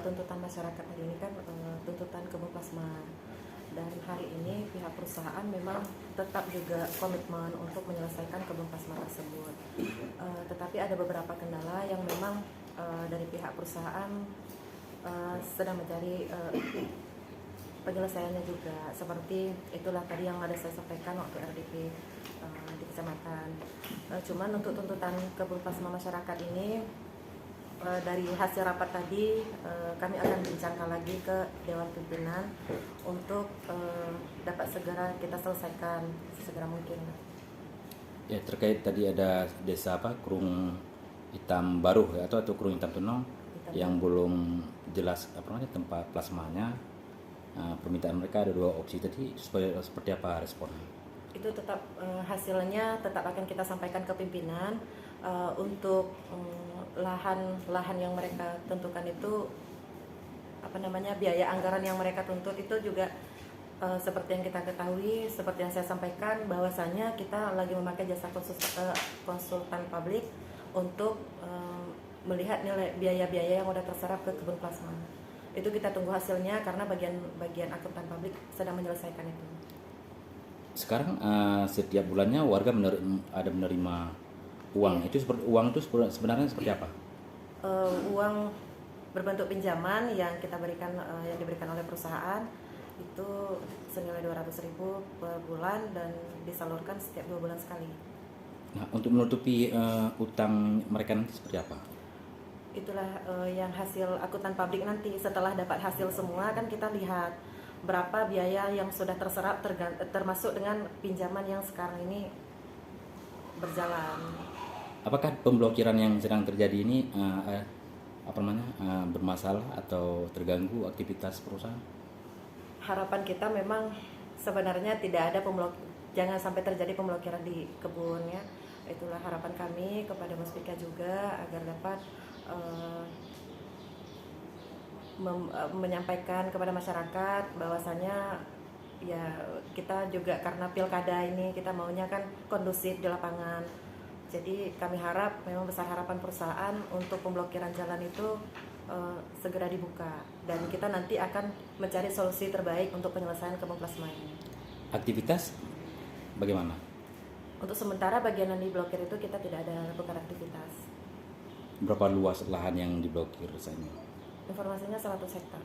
tuntutan masyarakat hari ini kan tuntutan kebun plasma, dan hari ini pihak perusahaan memang tetap juga komitmen untuk menyelesaikan kebun plasma tersebut. Tetapi ada beberapa kendala yang memang dari pihak perusahaan sedang mencari penyelesaiannya juga, seperti itulah tadi yang ada saya sampaikan waktu RDP di kecamatan. Cuman untuk tuntutan kebun plasma masyarakat ini dari hasil rapat tadi kami akan bincangkan lagi ke Dewan Pimpinan untuk dapat segera kita selesaikan sesegera mungkin. Ya, terkait tadi ada desa Kurung Hitam Baru ya, atau Kurung Hitam Tenong yang belum jelas tempat plasmanya. Permintaan mereka ada 2 opsi tadi, seperti apa responnya? Itu tetap hasilnya tetap akan kita sampaikan ke pimpinan. Untuk lahan yang mereka tentukan itu biaya anggaran yang mereka tuntut itu juga seperti yang kita ketahui, seperti yang saya sampaikan, bahwasanya kita lagi memakai jasa konsultan publik untuk melihat nilai biaya-biaya yang udah terserap ke kebun plasma. Itu kita tunggu hasilnya karena bagian akuntan publik sedang menyelesaikan itu. Sekarang setiap bulannya warga menerima uang. Itu sebenarnya seperti apa? Uang berbentuk pinjaman yang kita berikan, yang diberikan oleh perusahaan itu senilai 200.000 per bulan dan disalurkan setiap 2 bulan sekali. Nah, untuk menutupi utang mereka nanti seperti apa? Itulah yang hasil akuntan publik nanti. Setelah dapat hasil semua kan kita lihat berapa biaya yang sudah terserap termasuk dengan pinjaman yang sekarang ini berjalan. Apakah pemblokiran yang sedang terjadi ini bermasalah atau terganggu aktivitas perusahaan? Harapan kita memang sebenarnya tidak ada jangan sampai terjadi pemblokiran di kebun ya. Itulah harapan kami kepada Mas Pika juga agar dapat menyampaikan kepada masyarakat bahwasannya ya kita juga karena pilkada ini kita maunya kan kondusif di lapangan. Jadi kami harap, memang besar harapan perusahaan untuk pemblokiran jalan itu segera dibuka, dan kita nanti akan mencari solusi terbaik untuk penyelesaian kebun plasma ini. Aktivitas bagaimana? Untuk sementara bagian yang diblokir itu kita tidak ada bukan aktivitas. Berapa luas lahan yang diblokir saat ini? Informasinya 100 hektar.